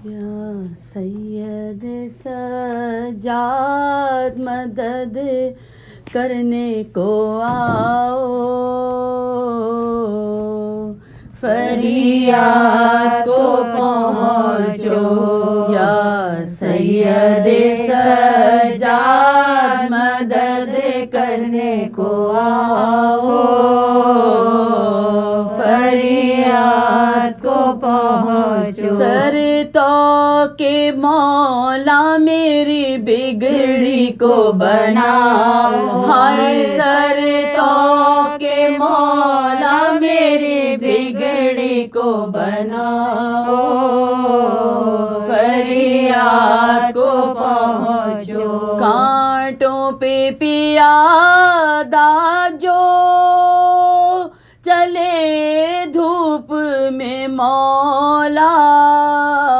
یا سید سجاد مدد کرنے کو آؤ، فریاد کو پہنچو، یا سید سجاد مدد کرنے کو آؤ، فریاد کو پہنچو، سر تو کہ مولا میری بگڑی کو بناؤ، ہائے سر تو کہ مولا میری بگڑی کو بناؤ، فریاد کو پہنچو، کانٹوں پہ پیادہ جو چلے دھوپ میں